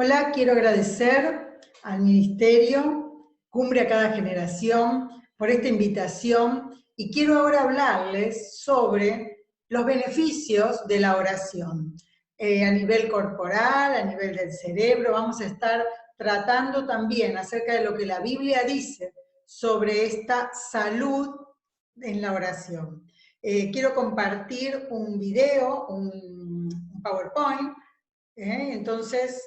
Hola, quiero agradecer al Ministerio Cumbre a Cada Generación por esta invitación y quiero ahora hablarles sobre los beneficios de la oración. A nivel corporal, a nivel del cerebro, vamos a estar tratando también acerca de lo que la Biblia dice sobre esta salud en la oración. Quiero compartir un video, un PowerPoint, entonces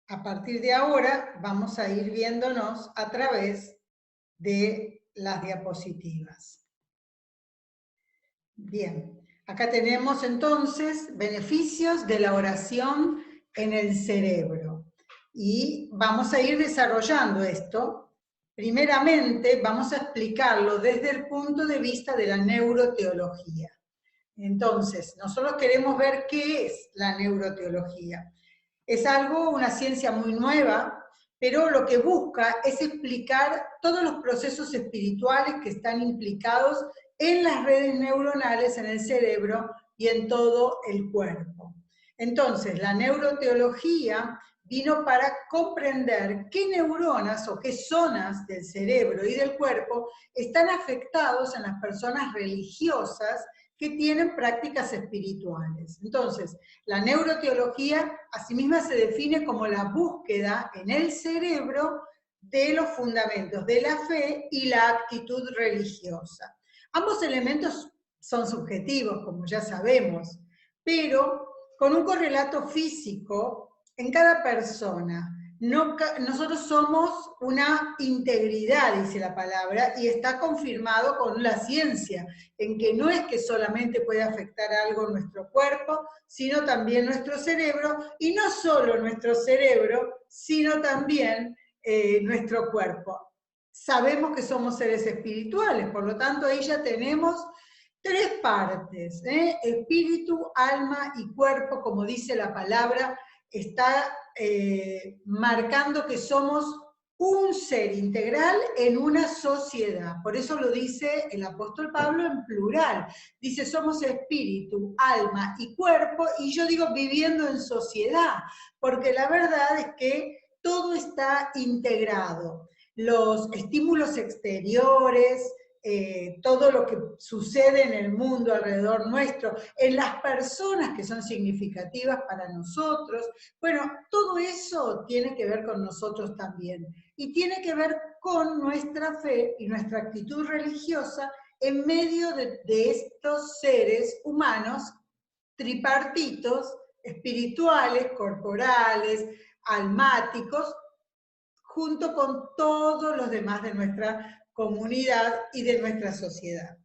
a partir de ahora vamos a ir viéndonos a través de las diapositivas. Bien, acá tenemos entonces beneficios de la oración en el cerebro. Y vamos a ir desarrollando esto. Primeramente vamos a explicarlo desde el punto de vista de la neuroteología. Entonces, nosotros queremos ver qué es la neuroteología. Es algo, una ciencia muy nueva, pero lo que busca es explicar todos los procesos espirituales que están implicados en las redes neuronales, en el cerebro y en todo el cuerpo. Entonces, la neuroteología vino para comprender qué neuronas o qué zonas del cerebro y del cuerpo están afectados en las personas religiosas que tienen prácticas espirituales. Entonces, la neuroteología asimismo se define como la búsqueda en el cerebro de los fundamentos de la fe y la actitud religiosa. Ambos elementos son subjetivos, como ya sabemos, pero con un correlato físico en cada persona. Nosotros somos una integridad, dice la palabra, y está confirmado con la ciencia, en que no es que solamente puede afectar algo en nuestro cuerpo, sino también nuestro cerebro, y no solo nuestro cerebro, sino también nuestro cuerpo. Sabemos que somos seres espirituales, por lo tanto ahí ya tenemos tres partes, espíritu, alma y cuerpo, como dice la palabra, está marcando que somos un ser integral en una sociedad. Por eso lo dice el apóstol Pablo en plural. Dice, somos espíritu, alma y cuerpo, y yo digo viviendo en sociedad, porque la verdad es que todo está integrado. Los estímulos exteriores, todo lo que sucede en el mundo alrededor nuestro, en las personas que son significativas para nosotros. Bueno, todo eso tiene que ver con nosotros también. Y tiene que ver con nuestra fe y nuestra actitud religiosa en medio de estos seres humanos tripartitos, espirituales, corporales, almáticos, junto con todos los demás de nuestra comunidad y de nuestra sociedad.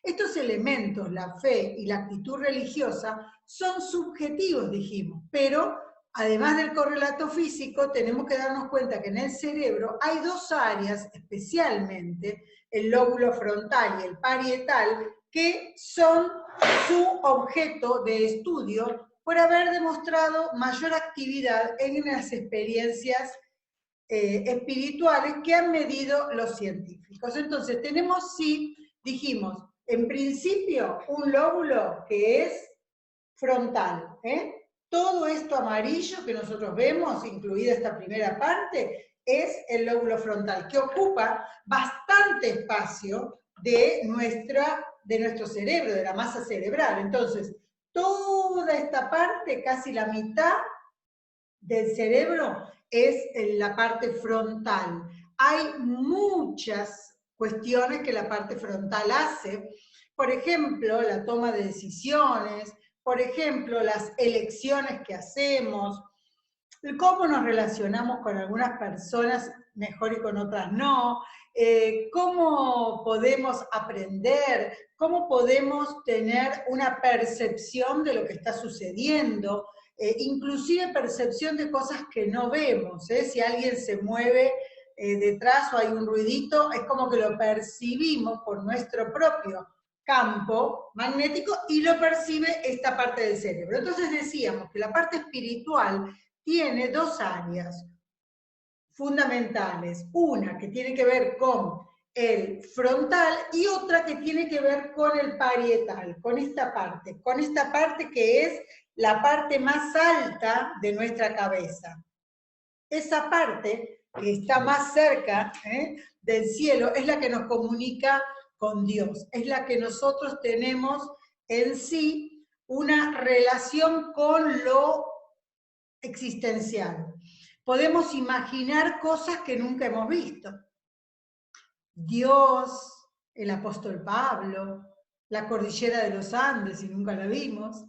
Estos elementos, la fe y la actitud religiosa, son subjetivos, dijimos, pero además del correlato físico, tenemos que darnos cuenta que en el cerebro hay dos áreas, especialmente el lóbulo frontal y el parietal, que son su objeto de estudio por haber demostrado mayor actividad en las experiencias espirituales que han medido los científicos. Entonces, tenemos, sí, dijimos, en principio, un lóbulo que es frontal. Todo esto amarillo que nosotros vemos, incluida esta primera parte, es el lóbulo frontal, que ocupa bastante espacio de nuestro cerebro, de la masa cerebral. Entonces, toda esta parte, casi la mitad del cerebro, es en la parte frontal. Hay muchas cuestiones que la parte frontal hace, por ejemplo, la toma de decisiones, por ejemplo, las elecciones que hacemos, cómo nos relacionamos con algunas personas mejor y con otras no, cómo podemos aprender, cómo podemos tener una percepción de lo que está sucediendo, inclusive percepción de cosas que no vemos, si alguien se mueve detrás o hay un ruidito, es como que lo percibimos por nuestro propio campo magnético y lo percibe esta parte del cerebro. Entonces decíamos que la parte espiritual tiene dos áreas fundamentales, una que tiene que ver con el frontal y otra que tiene que ver con el parietal, con esta parte que es la parte más alta de nuestra cabeza. esa parte que está más cerca del cielo es la que nos comunica con Dios, es la que nosotros tenemos en sí una relación con lo existencial. Podemos imaginar cosas que nunca hemos visto. Dios, el apóstol Pablo, la cordillera de los Andes, si nunca la vimos,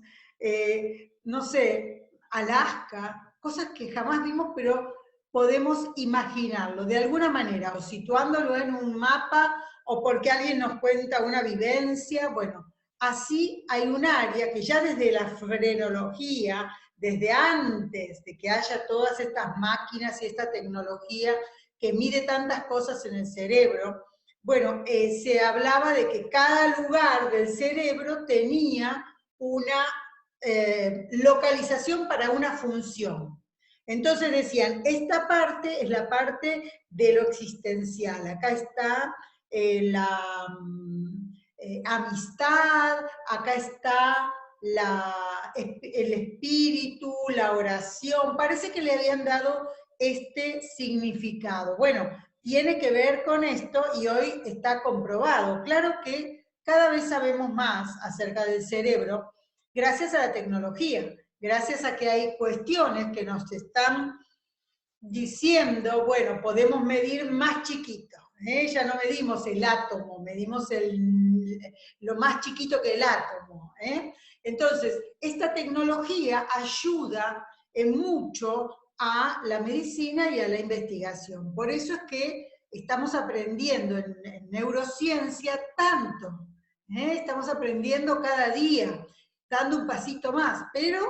no sé, Alaska, cosas que jamás vimos, pero podemos imaginarlo de alguna manera, o situándolo en un mapa, o porque alguien nos cuenta una vivencia, bueno, así hay un área que ya desde la frenología, desde antes de que haya todas estas máquinas y esta tecnología que mide tantas cosas en el cerebro, bueno, se hablaba de que cada lugar del cerebro tenía una localización para una función. Entonces decían, esta parte es la parte de lo existencial, acá está la amistad, acá está el espíritu, la oración, parece que le habían dado este significado. Bueno, tiene que ver con esto y hoy está comprobado. Claro que cada vez sabemos más acerca del cerebro gracias a la tecnología, gracias a que hay cuestiones que nos están diciendo, bueno, podemos medir más chiquito. Ya no medimos el átomo, medimos lo más chiquito que el átomo. Entonces, esta tecnología ayuda en mucho a la medicina y a la investigación. Por eso es que estamos aprendiendo en neurociencia tanto. Estamos aprendiendo cada día, dando un pasito más, pero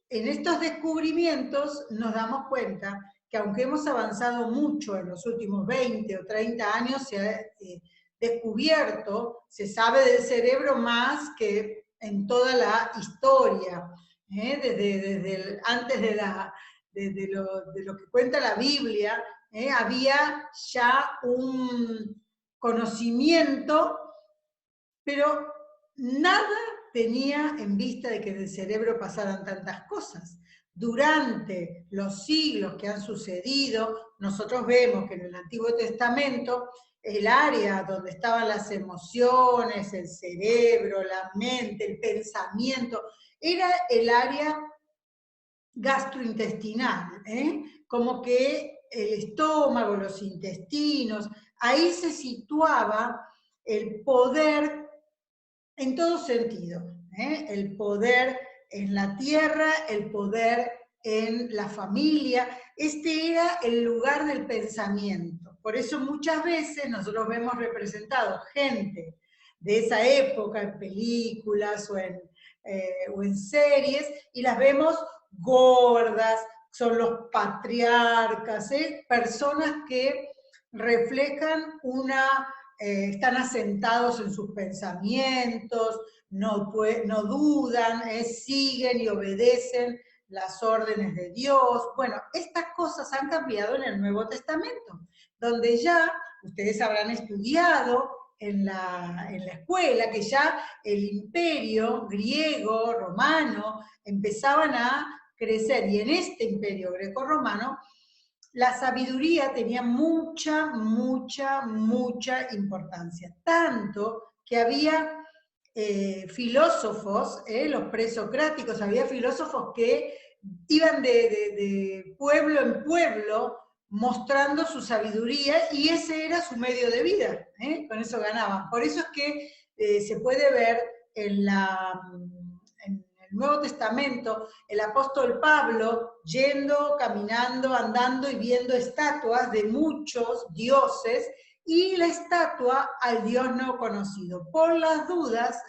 en estos descubrimientos nos damos cuenta que aunque hemos avanzado mucho en los últimos 20 o 30 años, se ha descubierto, se sabe del cerebro más que en toda la historia, desde antes de lo que cuenta la Biblia, había ya un conocimiento, pero nada tenía en vista de que en el cerebro pasaran tantas cosas. Durante los siglos que han sucedido, nosotros vemos que en el Antiguo Testamento el área donde estaban las emociones, el cerebro, la mente, el pensamiento, era el área gastrointestinal, como que el estómago, los intestinos, ahí se situaba el poder en todo sentido, el poder en la tierra, el poder en la familia, este era el lugar del pensamiento. Por eso muchas veces nosotros vemos representados gente de esa época en películas o en series y las vemos gordas, son los patriarcas, personas que reflejan están asentados en sus pensamientos, no dudan, siguen y obedecen las órdenes de Dios. Bueno, estas cosas han cambiado en el Nuevo Testamento, donde ya ustedes habrán estudiado en la escuela que ya el imperio griego, romano, empezaban a crecer, y en este imperio greco-romano la sabiduría tenía mucha, mucha, mucha importancia, tanto que había filósofos, los presocráticos, había filósofos que iban de pueblo en pueblo mostrando su sabiduría y ese era su medio de vida, con eso ganaban. Por eso es que se puede ver en el Nuevo Testamento, el apóstol Pablo yendo, caminando, andando y viendo estatuas de muchos dioses y la estatua al Dios no conocido. Por las dudas,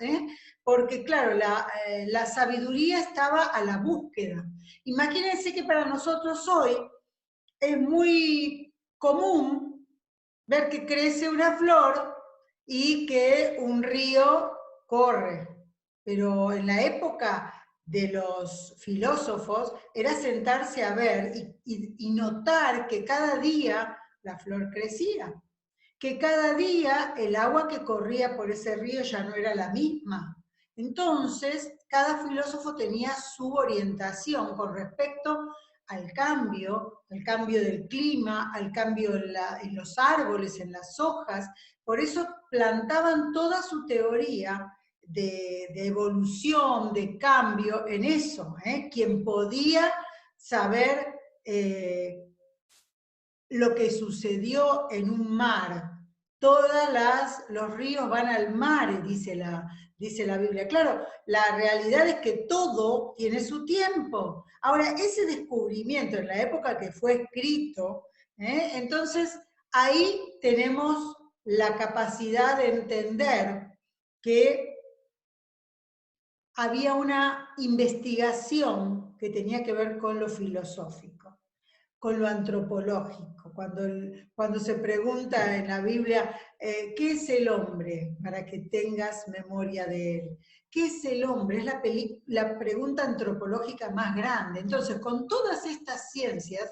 porque claro, la sabiduría estaba a la búsqueda. Imagínense que para nosotros hoy es muy común ver que crece una flor y que un río corre. Pero en la época de los filósofos era sentarse a ver y notar que cada día la flor crecía, que cada día el agua que corría por ese río ya no era la misma. Entonces, cada filósofo tenía su orientación con respecto al cambio del clima, al cambio en los árboles, en las hojas. Por eso plantaban toda su teoría de evolución, de cambio, en eso. Quien podía saber lo que sucedió en un mar. Los ríos van al mar, dice la Biblia. Claro, la realidad es que todo tiene su tiempo. Ahora, ese descubrimiento en la época que fue escrito, entonces ahí tenemos la capacidad de entender que había una investigación que tenía que ver con lo filosófico, con lo antropológico. Cuando se pregunta en la Biblia, ¿qué es el hombre? Para que tengas memoria de él. ¿Qué es el hombre? Es la pregunta antropológica más grande. Entonces, con todas estas ciencias,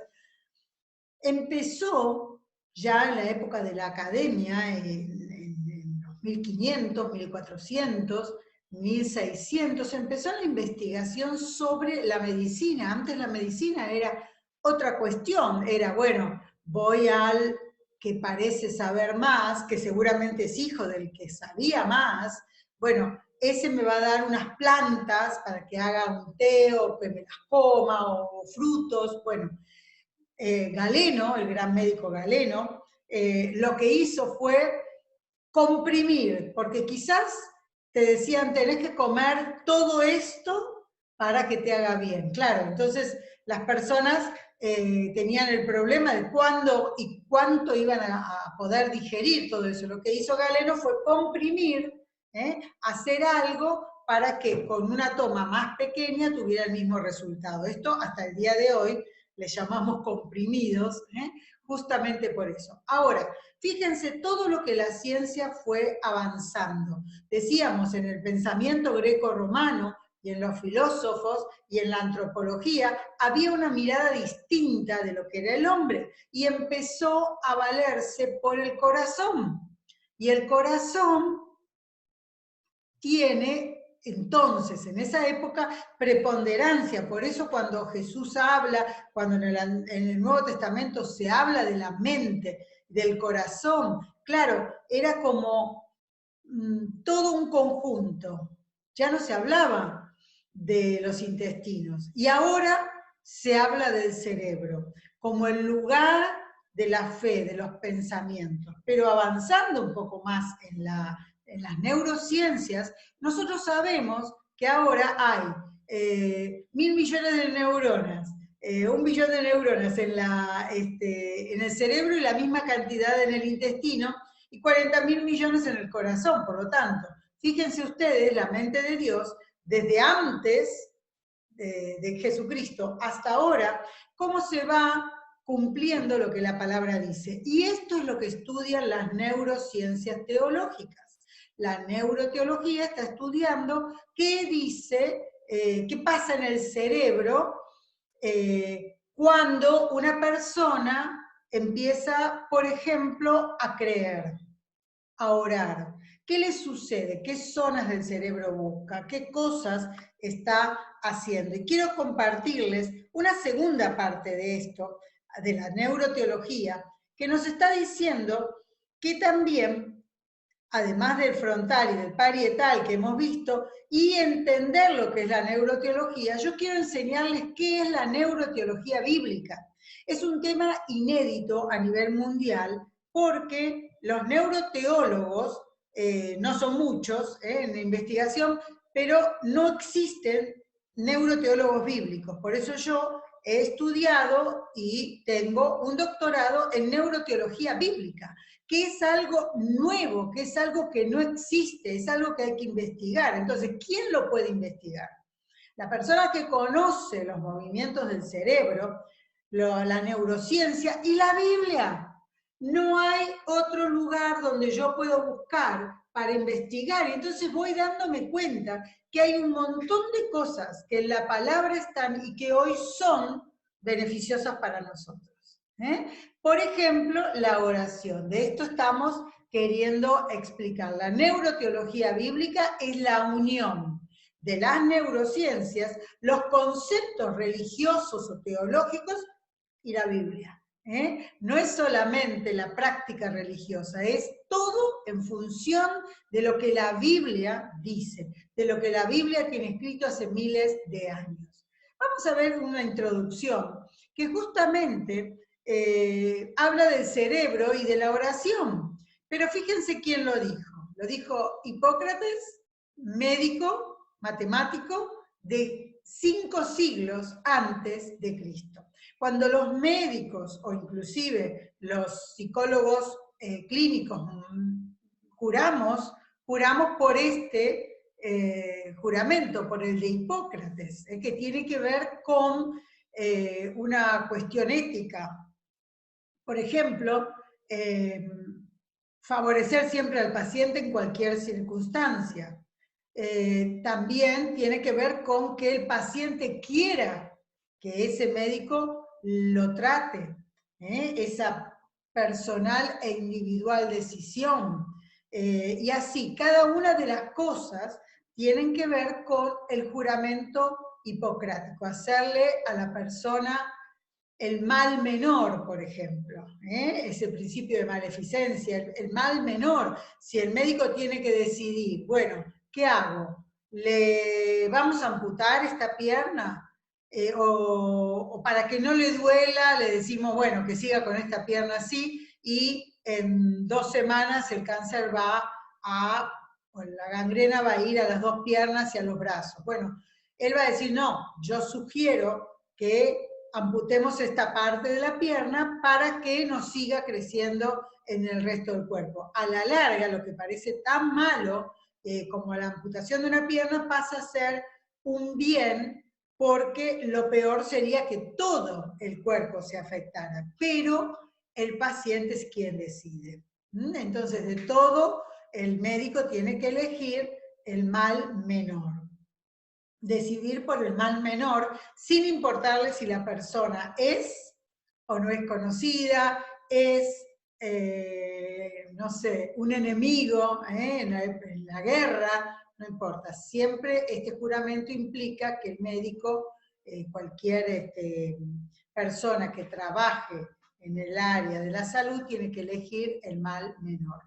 empezó ya en la época de la academia, en los 1500, 1400, 1600, empezó la investigación sobre la medicina. Antes la medicina era otra cuestión, era, bueno, voy al que parece saber más, que seguramente es hijo del que sabía más, bueno, ese me va a dar unas plantas para que haga un té o que me las coma, o frutos, bueno. Galeno, el gran médico Galeno, lo que hizo fue comprimir, porque quizás te decían, tenés que comer todo esto para que te haga bien. Claro, entonces las personas tenían el problema de cuándo y cuánto iban a poder digerir todo eso. Lo que hizo Galeno fue comprimir, hacer algo para que con una toma más pequeña tuviera el mismo resultado. Esto hasta el día de hoy le llamamos comprimidos, justamente por eso. Ahora, fíjense todo lo que la ciencia fue avanzando. Decíamos, en el pensamiento greco-romano y en los filósofos y en la antropología, había una mirada distinta de lo que era el hombre y empezó a valerse por el corazón. Y el corazón tiene entonces, en esa época, preponderancia. Por eso cuando Jesús habla, cuando en el Nuevo Testamento se habla de la mente, del corazón, claro, era como todo un conjunto. Ya no se hablaba de los intestinos. Y ahora se habla del cerebro, como el lugar de la fe, de los pensamientos. Pero avanzando un poco más en las neurociencias, nosotros sabemos que ahora hay 1.000 millones de neuronas, 1 billón de neuronas en el cerebro y la misma cantidad en el intestino, y 40.000 millones en el corazón. Por lo tanto, fíjense ustedes, la mente de Dios, desde antes de Jesucristo hasta ahora, cómo se va cumpliendo lo que la palabra dice. Y esto es lo que estudian las neurociencias teológicas. La neuroteología está estudiando qué dice, qué pasa en el cerebro cuando una persona empieza, por ejemplo, a creer, a orar. ¿Qué le sucede? ¿Qué zonas del cerebro busca? ¿Qué cosas está haciendo? Y quiero compartirles una segunda parte de esto, de la neuroteología, que nos está diciendo que también, además del frontal y del parietal que hemos visto, y entender lo que es la neuroteología, yo quiero enseñarles qué es la neuroteología bíblica. Es un tema inédito a nivel mundial porque los neuroteólogos, no son muchos en la investigación, pero no existen neuroteólogos bíblicos. Por eso yo he estudiado y tengo un doctorado en neuroteología bíblica, que es algo nuevo, que es algo que no existe, es algo que hay que investigar. Entonces, ¿quién lo puede investigar? La persona que conoce los movimientos del cerebro, la neurociencia y la Biblia. No hay otro lugar donde yo puedo buscar para investigar, y entonces voy dándome cuenta que hay un montón de cosas que en la palabra están y que hoy son beneficiosas para nosotros. Por ejemplo, la oración. De esto estamos queriendo explicar. La neuroteología bíblica es la unión de las neurociencias, los conceptos religiosos o teológicos y la Biblia. No es solamente la práctica religiosa, es todo en función de lo que la Biblia dice, de lo que la Biblia tiene escrito hace miles de años. Vamos a ver una introducción que justamente habla del cerebro y de la oración, pero fíjense quién lo dijo. Lo dijo Hipócrates, médico, matemático, de 5 siglos antes de Cristo. Cuando los médicos o inclusive los psicólogos clínicos juramos por este juramento, por el de Hipócrates, que tiene que ver con una cuestión ética. Por ejemplo, favorecer siempre al paciente en cualquier circunstancia. También tiene que ver con que el paciente quiera que ese médico lo trate, esa personal e individual decisión. Y así, cada una de las cosas tienen que ver con el juramento hipocrático, hacerle a la persona el mal menor, por ejemplo, ese principio de maleficencia, el mal menor. Si el médico tiene que decidir, bueno, ¿qué hago? ¿Le vamos a amputar esta pierna? O para que no le duela, le decimos, bueno, que siga con esta pierna así, y en 2 semanas el cáncer va a, o la gangrena va a ir a las 2 piernas y a los brazos. Bueno, él va a decir, no, yo sugiero que amputemos esta parte de la pierna para que no siga creciendo en el resto del cuerpo. A la larga, lo que parece tan malo como la amputación de una pierna pasa a ser un bien, porque lo peor sería que todo el cuerpo se afectara, pero el paciente es quien decide. Entonces, de todo, el médico tiene que elegir el mal menor. Decidir por el mal menor, sin importarle si la persona es o no es conocida, es, no sé, un enemigo en la guerra, no importa. Siempre este juramento implica que el médico, cualquier persona que trabaje en el área de la salud, tiene que elegir el mal menor.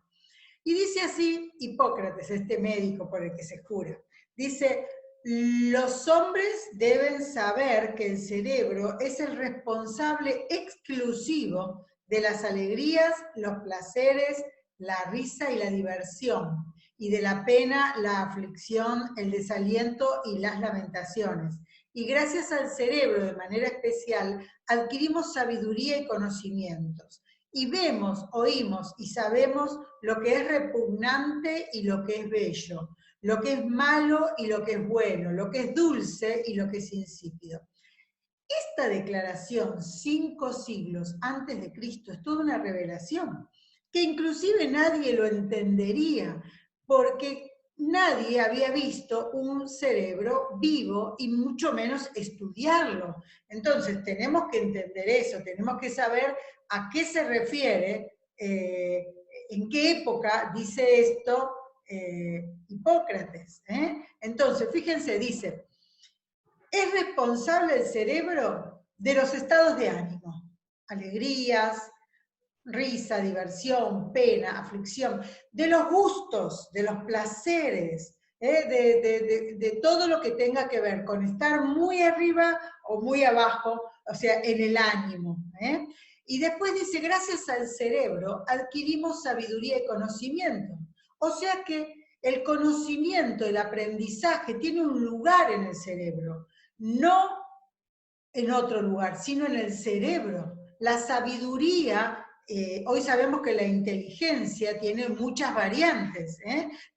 Y dice así Hipócrates, este médico por el que se jura. Dice, los hombres deben saber que el cerebro es el responsable exclusivo de las alegrías, los placeres, la risa y la diversión, y de la pena, la aflicción, el desaliento y las lamentaciones. Y gracias al cerebro, de manera especial, adquirimos sabiduría y conocimientos. Y vemos, oímos y sabemos lo que es repugnante y lo que es bello, lo que es malo y lo que es bueno, lo que es dulce y lo que es insípido. Esta declaración, 5 siglos antes de Cristo, es toda una revelación, que inclusive nadie lo entendería, porque nadie había visto un cerebro vivo y mucho menos estudiarlo. Entonces tenemos que entender eso, tenemos que saber a qué se refiere, en qué época dice esto Hipócrates. Entonces, fíjense, dice, es responsable el cerebro de los estados de ánimo, alegrías, risa, diversión, pena, aflicción, de los gustos, de los placeres, de todo lo que tenga que ver con estar muy arriba o muy abajo, o sea, en el ánimo. Y después dice, gracias al cerebro adquirimos sabiduría y conocimiento. O sea que el conocimiento, el aprendizaje tiene un lugar en el cerebro, no en otro lugar, sino en el cerebro. La sabiduría, hoy sabemos que la inteligencia tiene muchas variantes,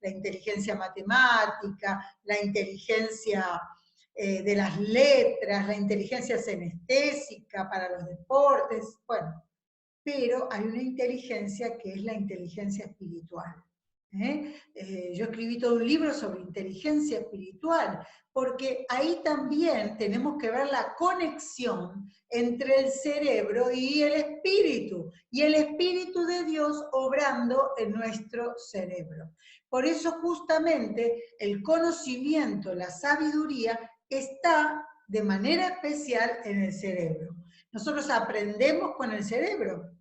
la inteligencia matemática, la inteligencia de las letras, la inteligencia senestésica para los deportes, bueno, pero hay una inteligencia que es la inteligencia espiritual. Yo escribí todo un libro sobre inteligencia espiritual, porque ahí también tenemos que ver la conexión entre el cerebro y el espíritu de Dios obrando en nuestro cerebro. Por eso justamente el conocimiento, la sabiduría, está de manera especial en el cerebro. Nosotros aprendemos con el cerebro.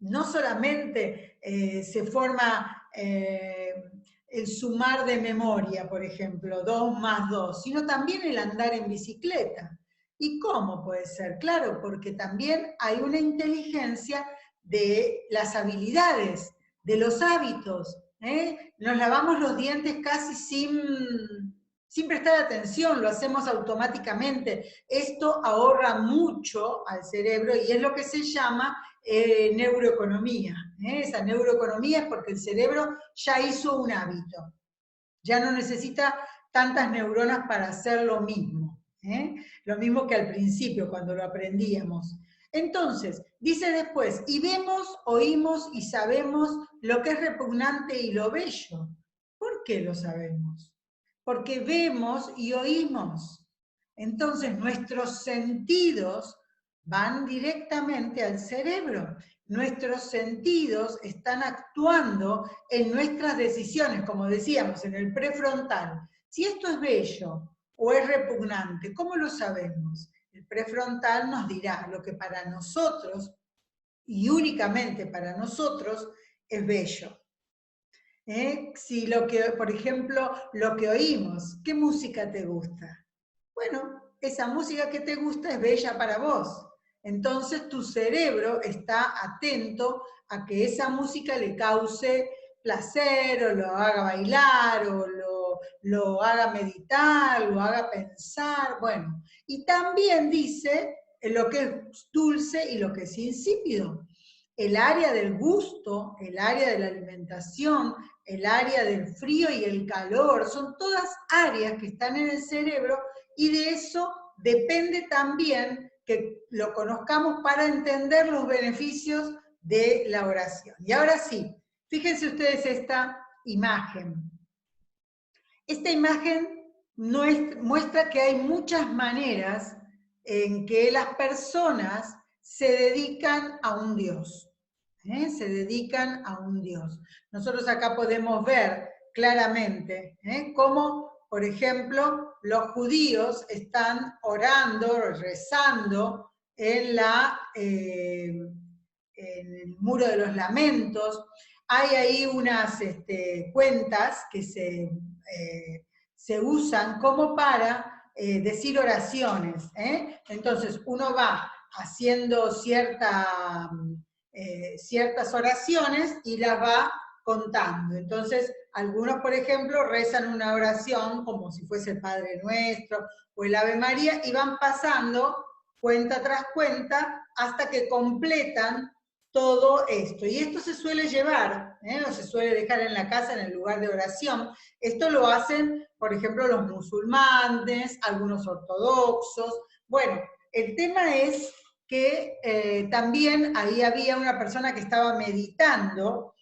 No solamente se forma el sumar de memoria, por ejemplo, 2 más 2, sino también el andar en bicicleta. ¿Y cómo puede ser? Claro, porque también hay una inteligencia de las habilidades, de los hábitos. Nos lavamos los dientes casi sin prestar atención, lo hacemos automáticamente. Esto ahorra mucho al cerebro y es lo que se llama neuroeconomía. Esa neuroeconomía es porque el cerebro ya hizo un hábito, ya no necesita tantas neuronas para hacer lo mismo. Lo mismo que al principio, cuando lo aprendíamos. Entonces, dice después, y vemos, oímos y sabemos lo que es repugnante y lo bello. ¿Por qué lo sabemos? Porque vemos y oímos. Entonces, nuestros sentidos van directamente al cerebro. Nuestros sentidos están actuando en nuestras decisiones, como decíamos, en el prefrontal. Si esto es bello o es repugnante, ¿cómo lo sabemos? El prefrontal nos dirá lo que para nosotros, y únicamente para nosotros, es bello. Si lo que, por ejemplo, lo que oímos, ¿qué música te gusta? Bueno, esa música que te gusta es bella para vos. Entonces tu cerebro está atento a que esa música le cause placer, o lo haga bailar, o lo haga meditar, lo haga pensar, bueno. Y también dice lo que es dulce y lo que es insípido. El área del gusto, el área de la alimentación, el área del frío y el calor, son todas áreas que están en el cerebro y de eso depende también que lo conozcamos para entender los beneficios de la oración. Y ahora sí, fíjense ustedes esta imagen. Esta imagen muestra que hay muchas maneras en que las personas se dedican a un Dios. Se dedican a un Dios. Nosotros acá podemos ver claramente cómo, por ejemplo, los judíos están orando, rezando en el Muro de los Lamentos. Hay ahí unas cuentas que se usan como para decir oraciones. Entonces uno va haciendo ciertas oraciones y las va contando. Entonces, algunos, por ejemplo, rezan una oración como si fuese el Padre Nuestro o el Ave María y van pasando cuenta tras cuenta hasta que completan todo esto. Y esto se suele llevar, no se suele dejar en la casa en el lugar de oración. Esto lo hacen, por ejemplo, los musulmanes, algunos ortodoxos. Bueno, el tema es que también ahí había una persona que estaba meditando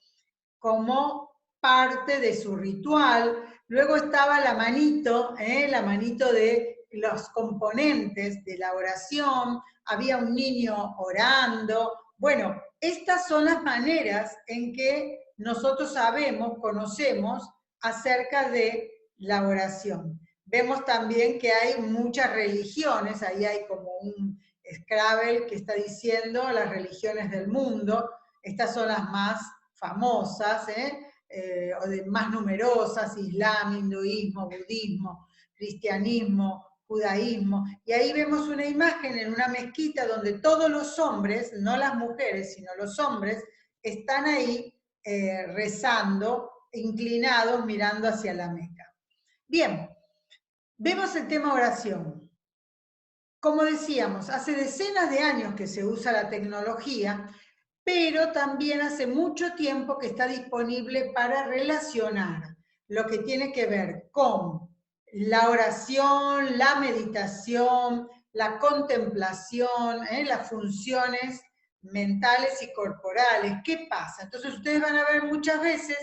como parte de su ritual. Luego estaba la manito de los componentes de la oración, había un niño orando. Bueno, estas son las maneras en que nosotros sabemos, conocemos acerca de la oración. Vemos también que hay muchas religiones, ahí hay como un Scrabble que está diciendo las religiones del mundo. Estas son las más famosas, o de más numerosas: Islam, hinduismo, budismo, cristianismo, judaísmo. Y ahí vemos una imagen en una mezquita donde todos los hombres, no las mujeres, sino los hombres, están ahí rezando, inclinados, mirando hacia la Meca. Bien, vemos el tema oración. Como decíamos, hace decenas de años que se usa la tecnología, pero también hace mucho tiempo que está disponible para relacionar lo que tiene que ver con la oración, la meditación, la contemplación, las funciones mentales y corporales. ¿Qué pasa? Entonces ustedes van a ver muchas veces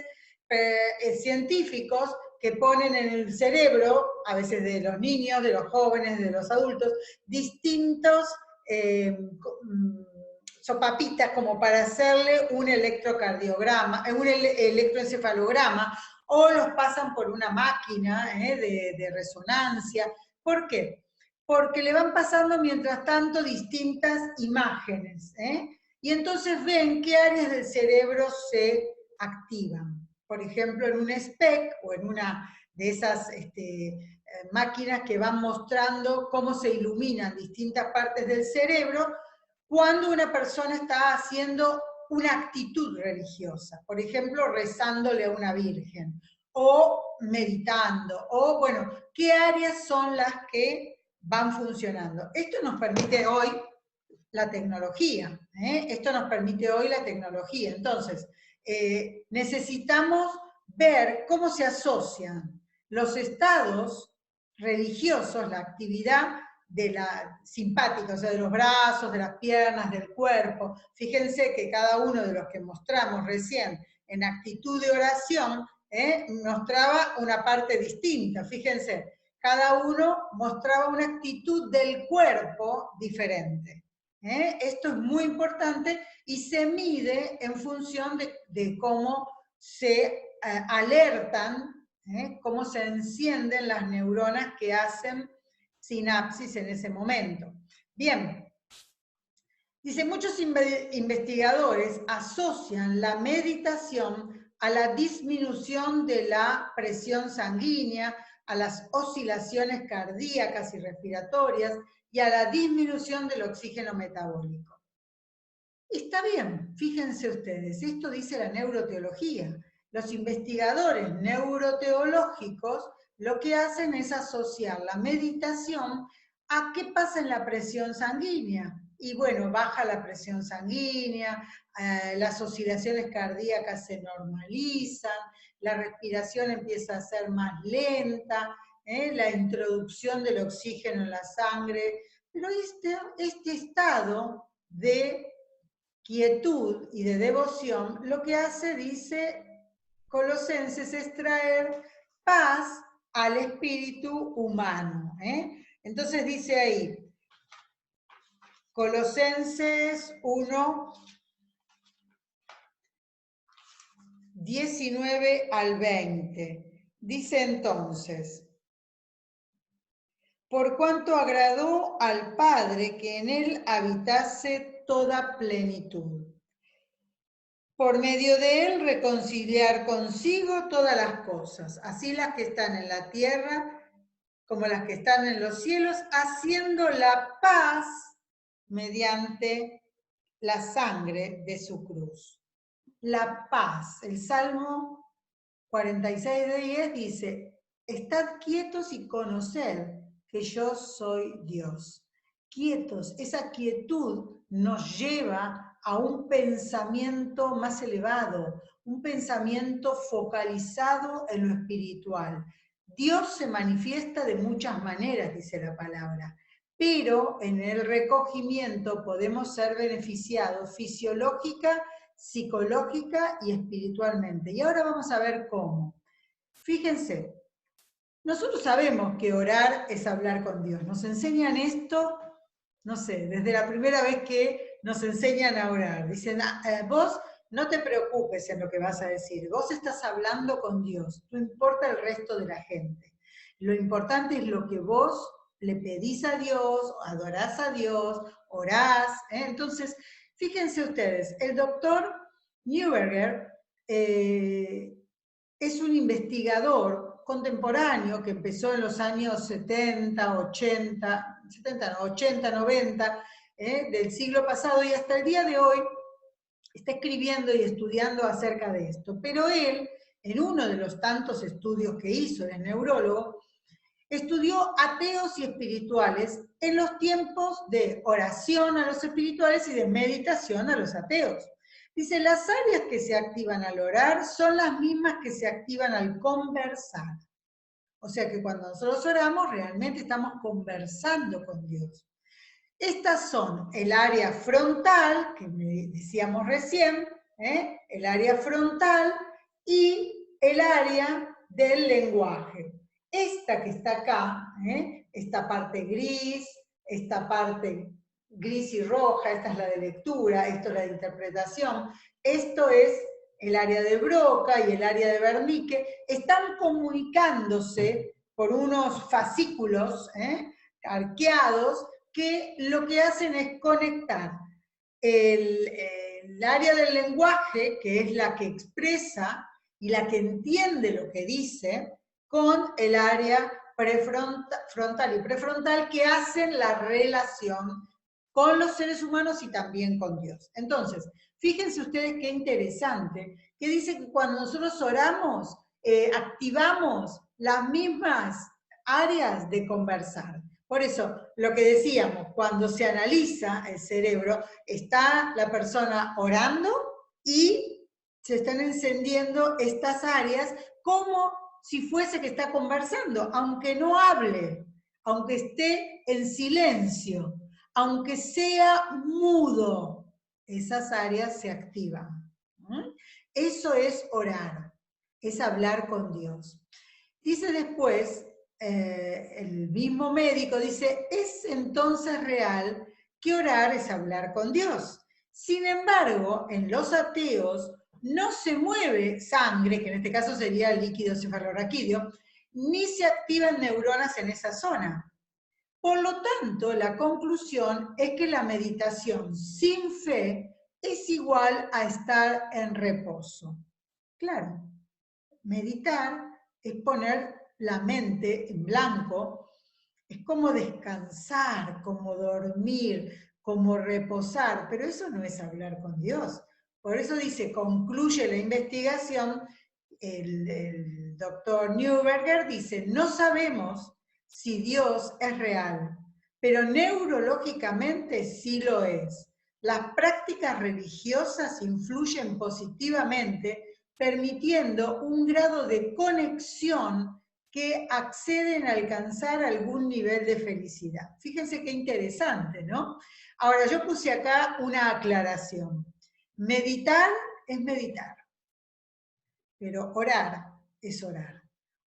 científicos que ponen en el cerebro, a veces de los niños, de los jóvenes, de los adultos, distintos sopapitas como para hacerle un electrocardiograma, un electroencefalograma, o los pasan por una máquina de resonancia. ¿Por qué? Porque le van pasando mientras tanto distintas imágenes, y entonces ven qué áreas del cerebro se activan. Por ejemplo, en un SPEC o en una de esas máquinas que van mostrando cómo se iluminan distintas partes del cerebro cuando una persona está haciendo una actitud religiosa, por ejemplo, rezándole a una virgen, o meditando, o bueno, qué áreas son las que van funcionando. Esto nos permite hoy la tecnología, esto nos permite hoy la tecnología. Entonces, necesitamos ver cómo se asocian los estados religiosos, la actividad de la simpática, o sea, de los brazos, de las piernas, del cuerpo. Fíjense que cada uno de los que mostramos recién en actitud de oración, mostraba una parte distinta. Fíjense, cada uno mostraba una actitud del cuerpo diferente. Esto es muy importante y se mide en función de cómo se alertan, cómo se encienden las neuronas que hacen sinapsis en ese momento. Bien, dice, muchos investigadores asocian la meditación a la disminución de la presión sanguínea, a las oscilaciones cardíacas y respiratorias y a la disminución del oxígeno metabólico. Está bien, fíjense ustedes, esto dice la neuroteología. Los investigadores neuroteológicos lo que hacen es asociar la meditación a qué pasa en la presión sanguínea. Y bueno, baja la presión sanguínea, las oscilaciones cardíacas se normalizan, la respiración empieza a ser más lenta, la introducción del oxígeno en la sangre, pero este estado de quietud y de devoción, lo que hace, dice Colosenses, es traer paz al espíritu humano. Entonces dice ahí, Colosenses 1, 19 al 20. Dice entonces, por cuanto agradó al Padre que en él habitase toda plenitud, por medio de él reconciliar consigo todas las cosas, así las que están en la tierra como las que están en los cielos, haciendo la paz mediante la sangre de su cruz. La paz. El Salmo 46:10 dice, estad quietos y conoced que yo soy Dios. Quietos, esa quietud nos lleva a un pensamiento más elevado, un pensamiento focalizado en lo espiritual. Dios se manifiesta de muchas maneras, dice la palabra, pero en el recogimiento podemos ser beneficiados fisiológica, psicológica y espiritualmente. Y ahora vamos a ver cómo. Fíjense, nosotros sabemos que orar es hablar con Dios. Nos enseñan esto, no sé, desde la primera vez que nos enseñan a orar. Dicen, vos no te preocupes en lo que vas a decir, vos estás hablando con Dios, no importa el resto de la gente. Lo importante es lo que vos le pedís a Dios, adorás a Dios, orás. Entonces, fíjense ustedes, el doctor Neuberger es un investigador contemporáneo que empezó en los años 70, 80, 90 del siglo pasado y hasta el día de hoy está escribiendo y estudiando acerca de esto. Pero él, en uno de los tantos estudios que hizo, el neurólogo, estudió ateos y espirituales en los tiempos de oración a los espirituales y de meditación a los ateos. Dice, las áreas que se activan al orar son las mismas que se activan al conversar. O sea que cuando nosotros oramos, realmente estamos conversando con Dios. Estas son el área frontal, que decíamos recién, el área frontal y el área del lenguaje. Esta que está acá, esta parte gris, esta parte gris y roja, esta es la de lectura, esto es la de interpretación, esto es el área de Broca y el área de Wernicke, están comunicándose por unos fascículos arqueados que lo que hacen es conectar el área del lenguaje, que es la que expresa y la que entiende lo que dice, con el área frontal y prefrontal, que hacen la relación con los seres humanos y también con Dios. Entonces, fíjense ustedes qué interesante, que dice que cuando nosotros oramos, activamos las mismas áreas de conversar. Por eso, lo que decíamos, cuando se analiza el cerebro, está la persona orando y se están encendiendo estas áreas como si fuese que está conversando, aunque no hable, aunque esté en silencio, aunque sea mudo, esas áreas se activan. Eso es orar, es hablar con Dios. Dice después, el mismo médico dice, es entonces real que orar es hablar con Dios. Sin embargo, en los ateos no se mueve sangre, que en este caso sería el líquido cefalorraquídeo, ni se activan neuronas en esa zona. Por lo tanto, la conclusión es que la meditación sin fe es igual a estar en reposo. Claro, meditar es poner la mente en blanco, es como descansar, como dormir, como reposar, pero eso no es hablar con Dios. Por eso dice, concluye la investigación, el doctor Neuberger dice, no sabemos si Dios es real, pero neurológicamente sí lo es. Las prácticas religiosas influyen positivamente, permitiendo un grado de conexión que acceden a alcanzar algún nivel de felicidad. Fíjense qué interesante, ¿no? Ahora, yo puse acá una aclaración. Meditar es meditar, pero orar es orar.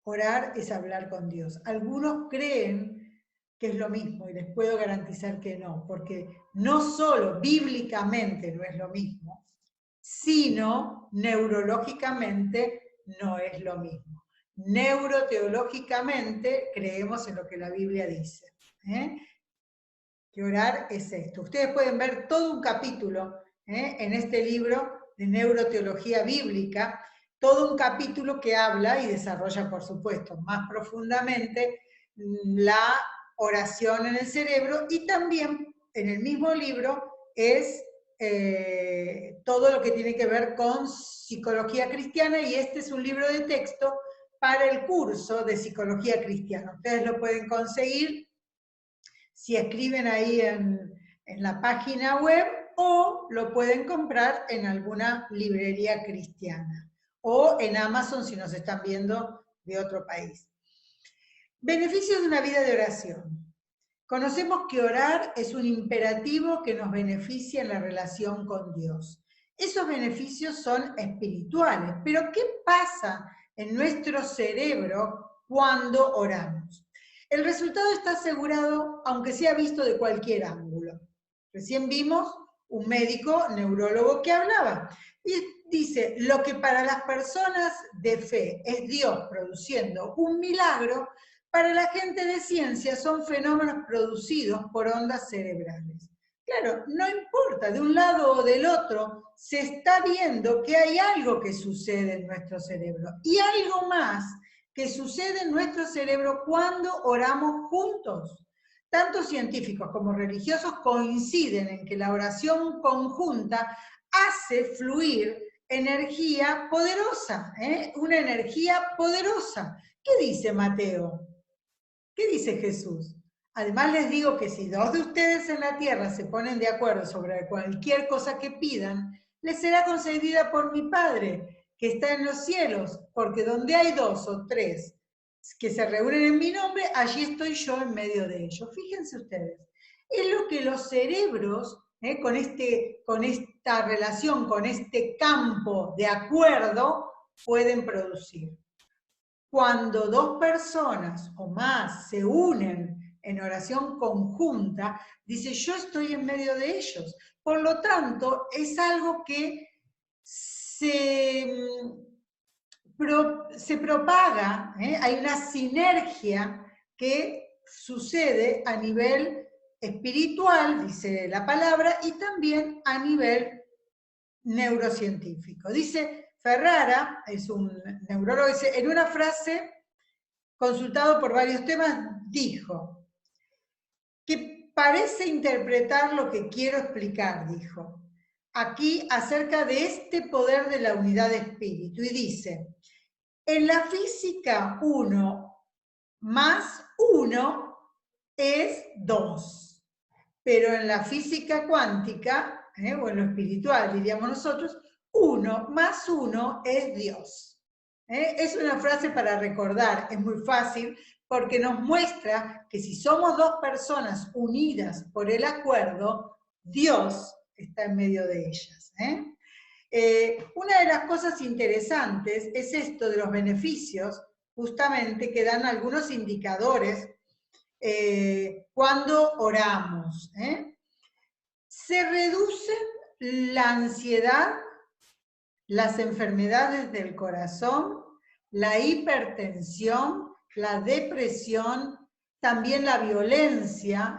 Orar es hablar con Dios. Algunos creen que es lo mismo y les puedo garantizar que no, porque no solo bíblicamente no es lo mismo, sino neurológicamente no es lo mismo. Neuroteológicamente creemos en lo que la Biblia dice. Que orar es esto. Ustedes pueden ver todo un capítulo en este libro de neuroteología bíblica, todo un capítulo que habla y desarrolla, por supuesto, más profundamente la oración en el cerebro, y también en el mismo libro es todo lo que tiene que ver con psicología cristiana, y este es un libro de texto para el curso de psicología cristiana. Ustedes lo pueden conseguir si escriben ahí en la página web, o lo pueden comprar en alguna librería cristiana, o en Amazon si nos están viendo de otro país. Beneficios de una vida de oración. Conocemos que orar es un imperativo que nos beneficia en la relación con Dios. Esos beneficios son espirituales, pero ¿qué pasa en nuestro cerebro cuando oramos? El resultado está asegurado, aunque sea visto de cualquier ángulo. Recién vimos un médico neurólogo que hablaba y dice, lo que para las personas de fe es Dios produciendo un milagro, para la gente de ciencia son fenómenos producidos por ondas cerebrales. Claro, no importa, de un lado o del otro, se está viendo que hay algo que sucede en nuestro cerebro, y algo más que sucede en nuestro cerebro cuando oramos juntos. Tanto científicos como religiosos coinciden en que la oración conjunta hace fluir energía poderosa, una energía poderosa. ¿Qué dice Mateo? ¿Qué dice Jesús? Además les digo que si dos de ustedes en la tierra se ponen de acuerdo sobre cualquier cosa que pidan, les será concedida por mi Padre, que está en los cielos, porque donde hay dos o tres que se reúnen en mi nombre, allí estoy yo en medio de ellos. Fíjense ustedes, es lo que los cerebros, con esta relación, con este campo de acuerdo, pueden producir. Cuando dos personas o más se unen en oración conjunta, dice, yo estoy en medio de ellos. Por lo tanto, es algo que se propaga, hay una sinergia que sucede a nivel espiritual, dice la palabra, y también a nivel neurocientífico. Dice Ferrara, es un neurólogo, dice, en una frase, consultado por varios temas, dijo, que parece interpretar lo que quiero explicar, dijo, aquí acerca de este poder de la unidad de espíritu, y dice, en la física 1 más 1 es 2, pero en la física cuántica, o en lo espiritual, diríamos nosotros, 1 más 1 es Dios. Es una frase para recordar, es muy fácil, porque nos muestra que si somos dos personas unidas por el acuerdo, Dios está en medio de ellas. Una de las cosas interesantes es esto de los beneficios, justamente que dan algunos indicadores cuando oramos. Se reduce la ansiedad, las enfermedades del corazón, la hipertensión, la depresión, también la violencia,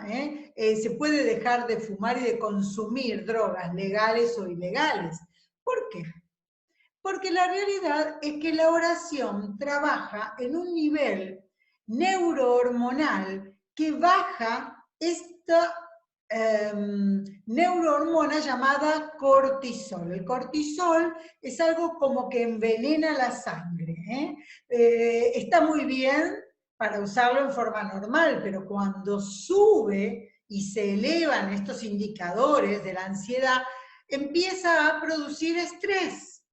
se puede dejar de fumar y de consumir drogas legales o ilegales. ¿Por qué? Porque la realidad es que la oración trabaja en un nivel neurohormonal que baja esta neurohormona llamada cortisol. El cortisol es algo como que envenena la sangre. Está muy bien para usarlo en forma normal, pero cuando sube y se elevan estos indicadores de la ansiedad, empieza a producir estrés.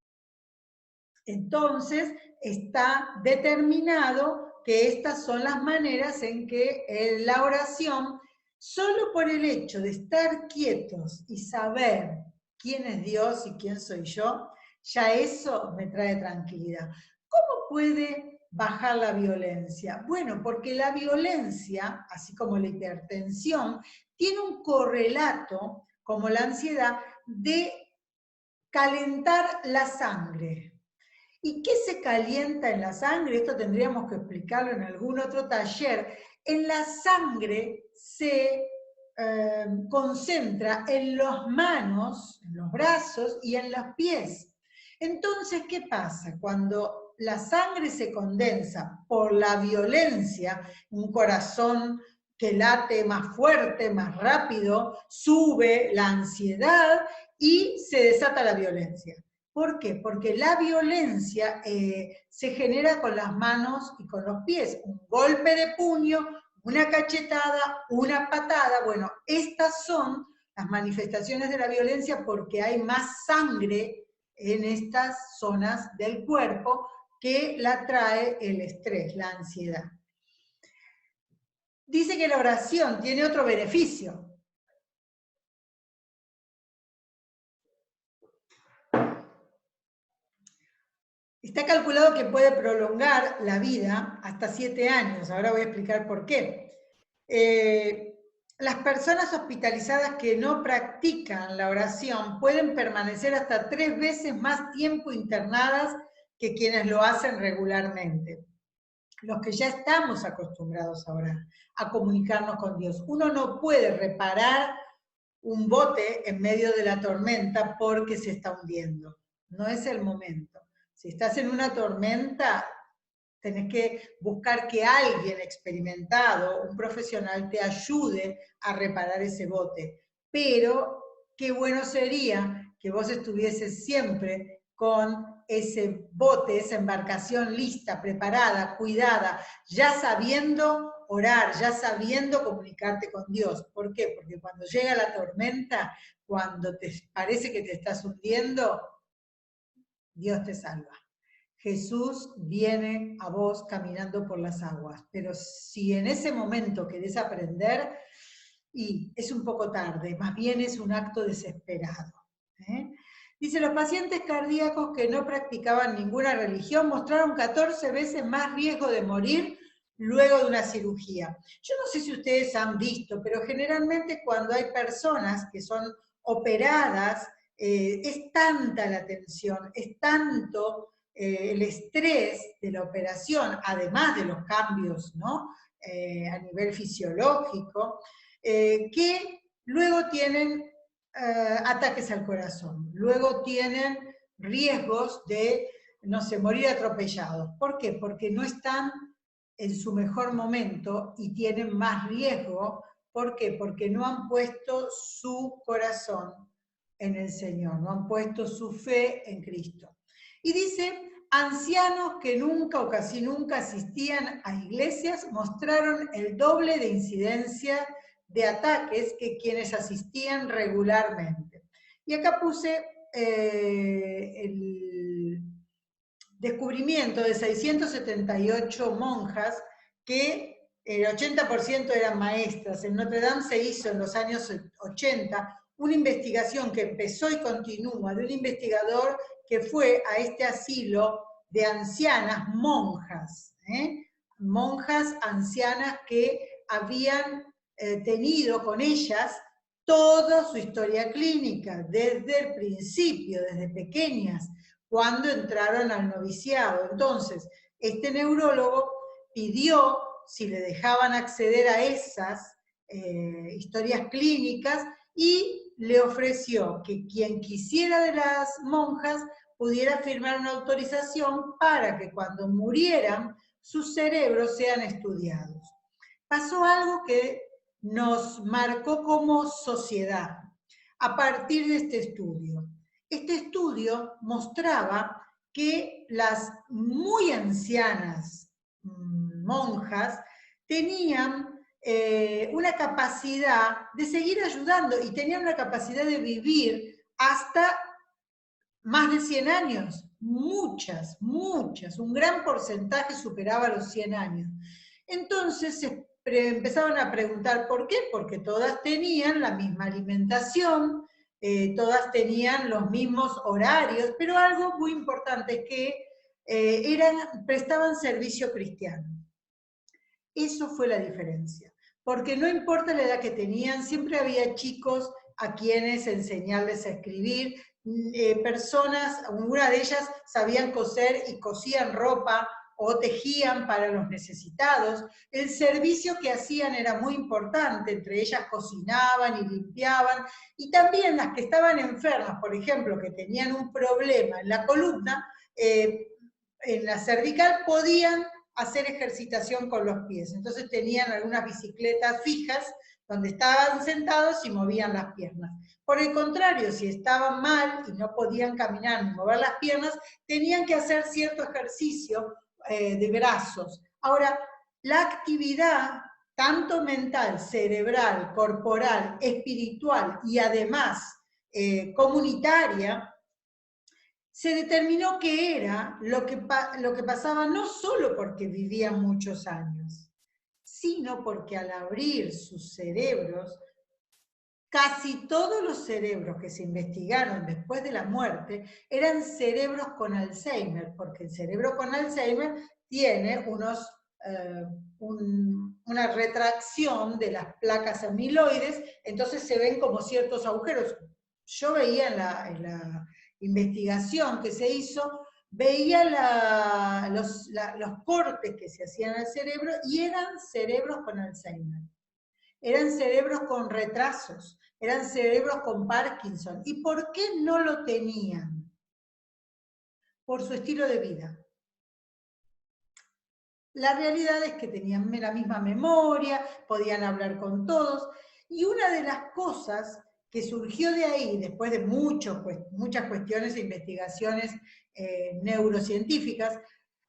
Entonces, está determinado que estas son las maneras en que la oración, solo por el hecho de estar quietos y saber quién es Dios y quién soy yo, ya eso me trae tranquilidad. ¿Cómo puede bajar la violencia? Bueno, porque la violencia, así como la hipertensión, tiene un correlato, como la ansiedad, de calentar la sangre. ¿Y qué se calienta en la sangre? Esto tendríamos que explicarlo en algún otro taller. En la sangre se concentra en las manos, en los brazos y en los pies. Entonces, ¿qué pasa? Cuando la sangre se condensa por la violencia, un corazón que late más fuerte, más rápido, sube la ansiedad y se desata la violencia. ¿Por qué? Porque la violencia se genera con las manos y con los pies. Un golpe de puño, una cachetada, una patada. Bueno, estas son las manifestaciones de la violencia porque hay más sangre en estas zonas del cuerpo que la trae el estrés, la ansiedad. Dice que la oración tiene otro beneficio. Está calculado que puede prolongar la vida hasta 7 años. Ahora voy a explicar por qué. Las personas hospitalizadas que no practican la oración pueden permanecer hasta 3 veces más tiempo internadas que quienes lo hacen regularmente. Los que ya estamos acostumbrados a orar, a comunicarnos con Dios. Uno no puede reparar un bote en medio de la tormenta porque se está hundiendo. No es el momento. Si estás en una tormenta, tenés que buscar que alguien experimentado, un profesional, te ayude a reparar ese bote. Pero qué bueno sería que vos estuvieses siempre con ese bote, esa embarcación lista, preparada, cuidada, ya sabiendo orar, ya sabiendo comunicarte con Dios. ¿Por qué? Porque cuando llega la tormenta, cuando te parece que te estás hundiendo, Dios te salva. Jesús viene a vos caminando por las aguas, pero si en ese momento querés aprender, y es un poco tarde, más bien es un acto desesperado. Dice, los pacientes cardíacos que no practicaban ninguna religión mostraron 14 veces más riesgo de morir luego de una cirugía. Yo no sé si ustedes han visto, pero generalmente cuando hay personas que son operadas, es tanta la tensión, es tanto el estrés de la operación, además de los cambios, ¿no? A nivel fisiológico, que luego tienen ataques al corazón, luego tienen riesgos de, no sé, morir atropellados. ¿Por qué? Porque no están en su mejor momento y tienen más riesgo. ¿Por qué? Porque no han puesto su corazón en el Señor, no han puesto su fe en Cristo. Y dice, ancianos que nunca o casi nunca asistían a iglesias mostraron el doble de incidencia de ataques que quienes asistían regularmente. Y acá puse el descubrimiento de 678 monjas que el 80% eran maestras. En Notre Dame se hizo en los años 80 una investigación que empezó y continúa de un investigador que fue a este asilo de ancianas monjas, monjas ancianas que habían tenido con ellas toda su historia clínica, desde el principio, desde pequeñas, cuando entraron al noviciado. Entonces, este neurólogo pidió si le dejaban acceder a esas historias clínicas y le ofreció que quien quisiera de las monjas pudiera firmar una autorización para que cuando murieran sus cerebros sean estudiados. Pasó algo que nos marcó como sociedad a partir de este estudio. Este estudio mostraba que las muy ancianas monjas tenían una capacidad de seguir ayudando y tenían una capacidad de vivir hasta más de 100 años. Muchas, un gran porcentaje superaba los 100 años. Entonces se empezaban a preguntar por qué, porque todas tenían la misma alimentación, todas tenían los mismos horarios, pero algo muy importante es que prestaban servicio cristiano. Eso fue la diferencia, porque no importa la edad que tenían, siempre había chicos a quienes enseñarles a escribir, personas, una de ellas sabían coser y cosían ropa o tejían para los necesitados. El servicio que hacían era muy importante, entre ellas cocinaban y limpiaban, y también las que estaban enfermas, por ejemplo, que tenían un problema en la columna, en la cervical, podían hacer ejercitación con los pies. Entonces tenían algunas bicicletas fijas donde estaban sentados y movían las piernas. Por el contrario, si estaban mal y no podían caminar ni mover las piernas, tenían que hacer cierto ejercicio de brazos. Ahora, la actividad tanto mental, cerebral, corporal, espiritual y además comunitaria, se determinó que era lo que pasaba no solo porque vivían muchos años, sino porque al abrir sus cerebros, casi todos los cerebros que se investigaron después de la muerte eran cerebros con Alzheimer, porque el cerebro con Alzheimer tiene una retracción de las placas amiloides, entonces se ven como ciertos agujeros. Yo veía en la investigación que se hizo, veía los cortes que se hacían al cerebro y eran cerebros con Alzheimer. Eran cerebros con retrasos, eran cerebros con Parkinson. ¿Y por qué no lo tenían? Por su estilo de vida. La realidad es que tenían la misma memoria, podían hablar con todos, y una de las cosas que surgió de ahí, después de muchas cuestiones e investigaciones neurocientíficas,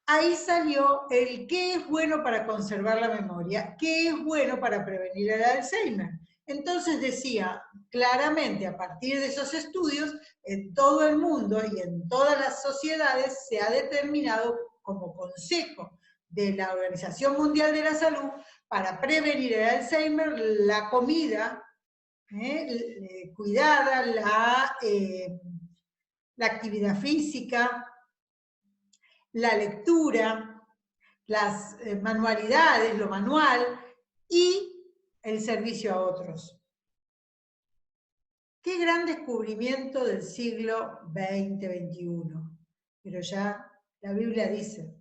ahí salió el qué es bueno para conservar la memoria, qué es bueno para prevenir el Alzheimer. Entonces decía claramente, a partir de esos estudios, en todo el mundo y en todas las sociedades se ha determinado como consejo de la Organización Mundial de la Salud para prevenir el Alzheimer, la comida cuidada, la actividad física, la lectura, las manualidades, lo manual y el servicio a otros. Qué gran descubrimiento del siglo XX-XXI. Pero ya la Biblia dice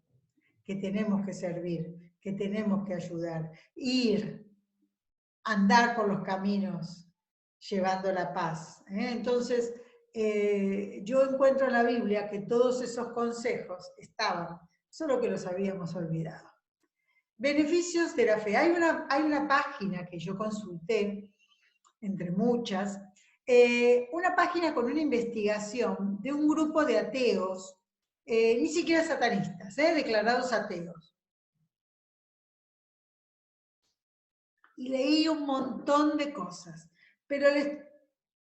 que tenemos que servir, que tenemos que ayudar, ir, andar por los caminos, llevando la paz. Entonces, yo encuentro en la Biblia que todos esos consejos estaban, solo que los habíamos olvidado. Beneficios de la fe. Hay una página que yo consulté, entre muchas, una página con una investigación de un grupo de ateos, ni siquiera satanistas, declarados ateos. Y leí un montón de cosas, pero les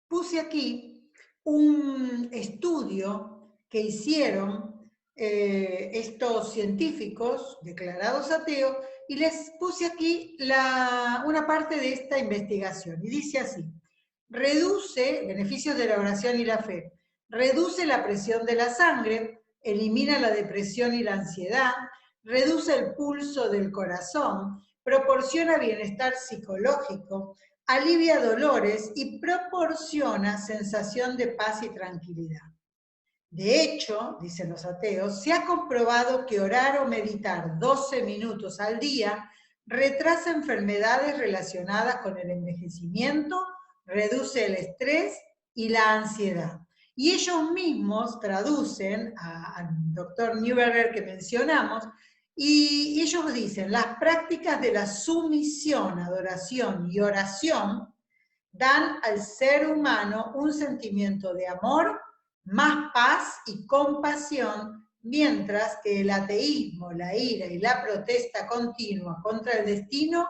puse aquí un estudio que hicieron estos científicos declarados ateos, y les puse aquí una parte de esta investigación, y dice así: reduce, beneficios de la oración y la fe, reduce la presión de la sangre, elimina la depresión y la ansiedad, reduce el pulso del corazón, proporciona bienestar psicológico, alivia dolores y proporciona sensación de paz y tranquilidad. De hecho, dicen los ateos, se ha comprobado que orar o meditar 12 minutos al día retrasa enfermedades relacionadas con el envejecimiento, reduce el estrés y la ansiedad. Y ellos mismos traducen al doctor Neuberger que mencionamos, y ellos dicen: las prácticas de la sumisión, adoración y oración dan al ser humano un sentimiento de amor, más paz y compasión, mientras que el ateísmo, la ira y la protesta continua contra el destino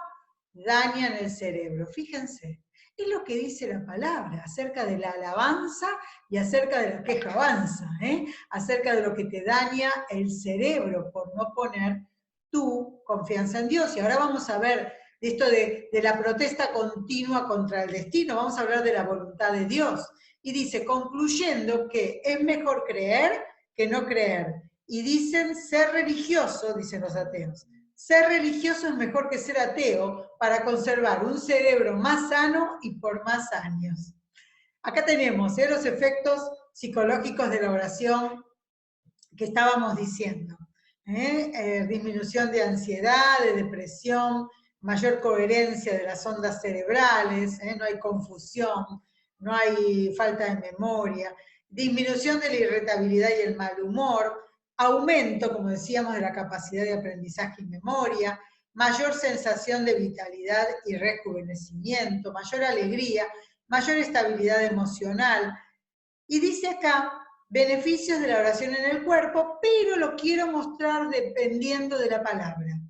dañan el cerebro. Fíjense, es lo que dice la palabra acerca de la alabanza y acerca de la quejabanza, acerca de lo que te daña el cerebro por no poner tu confianza en Dios. Y ahora vamos a ver esto de la protesta continua contra el destino, vamos a hablar de la voluntad de Dios. Y dice, concluyendo que es mejor creer que no creer. Y dicen, ser religioso, dicen los ateos, ser religioso es mejor que ser ateo para conservar un cerebro más sano y por más años. Acá tenemos los efectos psicológicos de la oración que estábamos diciendo. Disminución de ansiedad, de depresión, mayor coherencia de las ondas cerebrales, no hay confusión, no hay falta de memoria, disminución de la irritabilidad y el mal humor, aumento, como decíamos, de la capacidad de aprendizaje y memoria, mayor sensación de vitalidad y rejuvenecimiento, mayor alegría, mayor estabilidad emocional. Y dice acá, beneficios de la oración en el cuerpo, pero lo quiero mostrar dependiendo de la palabra.